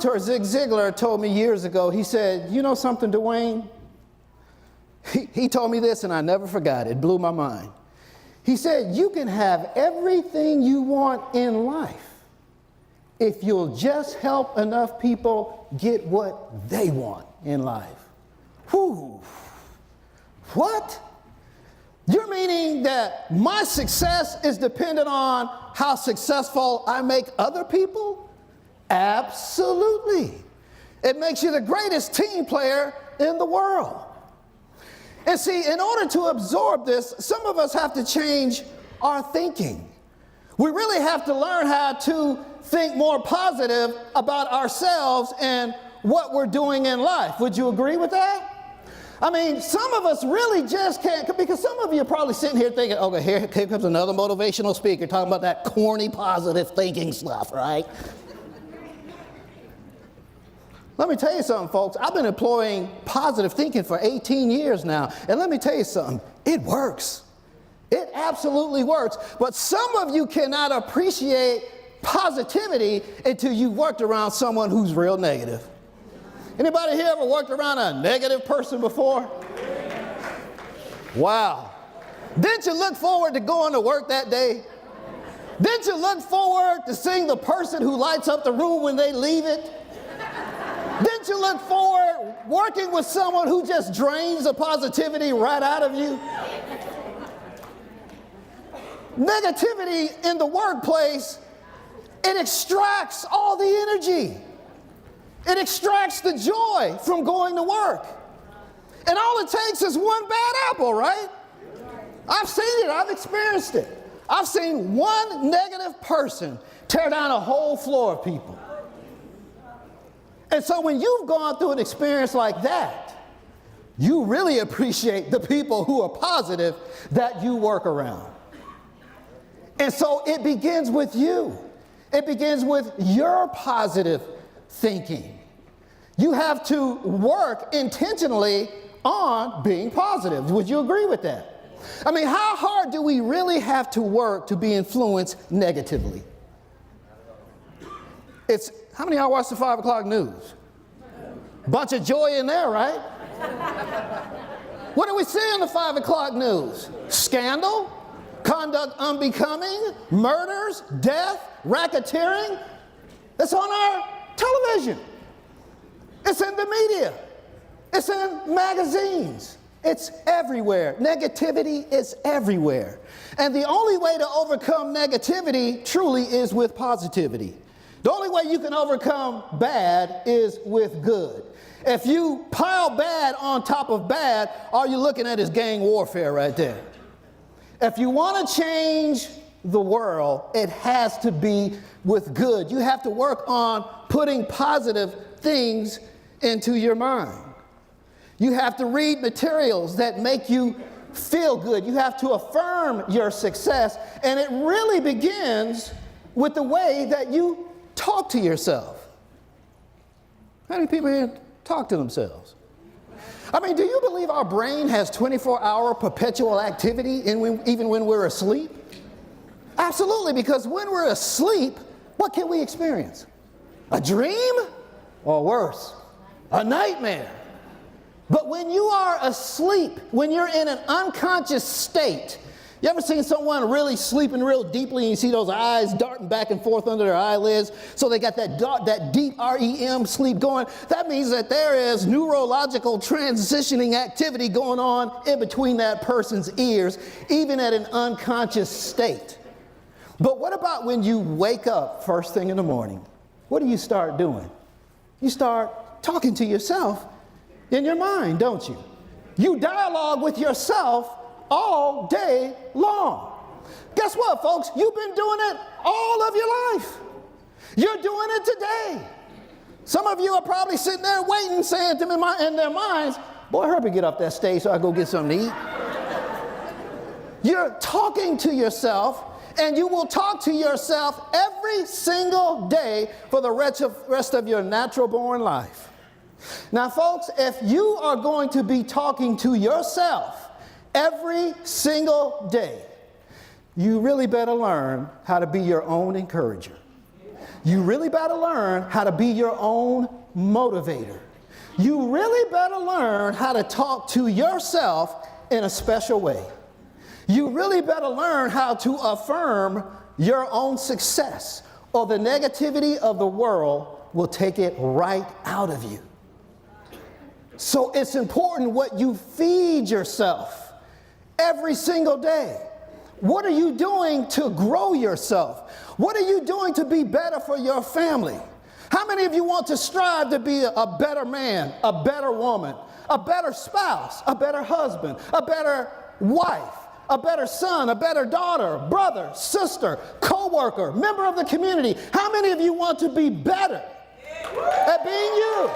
mentor, Zig Ziglar, told me years ago, he said, you know something, DeWayne? He told me this and I never forgot it. It blew my mind. He said, you can have everything you want in life if you'll just help enough people get what they want in life. Whew. What? You're meaning that my success is dependent on how successful I make other people? Absolutely. It makes you the greatest team player in the world. And see, in order to absorb this, some of us have to change our thinking. We really have to learn how to think more positive about ourselves and what we're doing in life. Would you agree with that? I mean, some of us really just can't, because some of you are probably sitting here thinking, okay, here comes another motivational speaker talking about that corny positive thinking stuff, right? Let me tell you something, folks. I've been employing positive thinking for 18 years now, and let me tell you something. It works. It absolutely works. But some of you cannot appreciate positivity until you've worked around someone who's real negative. Anybody here ever worked around a negative person before? Wow. Didn't you look forward to going to work that day? Didn't you look forward to seeing the person who lights up the room when they leave it? Didn't you look forward working with someone who just drains the positivity right out of you? Negativity in the workplace, it extracts all the energy. It extracts the joy from going to work. And all it takes is one bad apple, right? I've seen it. I've experienced it. I've seen one negative person tear down a whole floor of people. And so when you've gone through an experience like that, you really appreciate the people who are positive that you work around. And so it begins with you. It begins with your positive thinking. You have to work intentionally on being positive. Would you agree with that? I mean, how hard do we really have to work to be influenced negatively? How many of y'all watch the 5 o'clock news? Bunch of joy in there, right? What do we see on the 5 o'clock news? Scandal, conduct unbecoming, murders, death, racketeering. It's on our television. It's in the media. It's in magazines. It's everywhere. Negativity is everywhere. And the only way to overcome negativity truly is with positivity. The only way you can overcome bad is with good. If you pile bad on top of bad, all you're looking at is gang warfare right there. If you want to change the world, it has to be with good. You have to work on putting positive things into your mind. You have to read materials that make you feel good. You have to affirm your success. And it really begins with the way that you talk to yourself. How many people here talk to themselves? I mean, do you believe our brain has 24-hour perpetual activity even when we're asleep? Absolutely, because when we're asleep, what can we experience? A dream? Or worse, a nightmare. But when you are asleep, when you're in an unconscious state, you ever seen someone really sleeping real deeply and you see those eyes darting back and forth under their eyelids? So they got that deep REM sleep going. That means that there is neurological transitioning activity going on in between that person's ears, even at an unconscious state. But what about when you wake up first thing in the morning? What do you start doing? You start talking to yourself in your mind, don't you? You dialogue with yourself all day long. Guess what, folks? You've been doing it all of your life. You're doing it today. Some of you are probably sitting there waiting, saying to them in their minds, boy, hurry get off that stage so I go get something to eat. You're talking to yourself, and you will talk to yourself every single day for the rest of your natural-born life. Now, folks, if you are going to be talking to yourself every single day, you really better learn how to be your own encourager. You really better learn how to be your own motivator. You really better learn how to talk to yourself in a special way. You really better learn how to affirm your own success, or the negativity of the world will take it right out of you. So it's important what you feed yourself every single day. What are you doing to grow yourself? What are you doing to be better for your family? How many of you want to strive to be a better man, a better woman, a better spouse, a better husband, a better wife, a better son, a better daughter, brother, sister, co-worker, member of the community? How many of you want to be better at being you?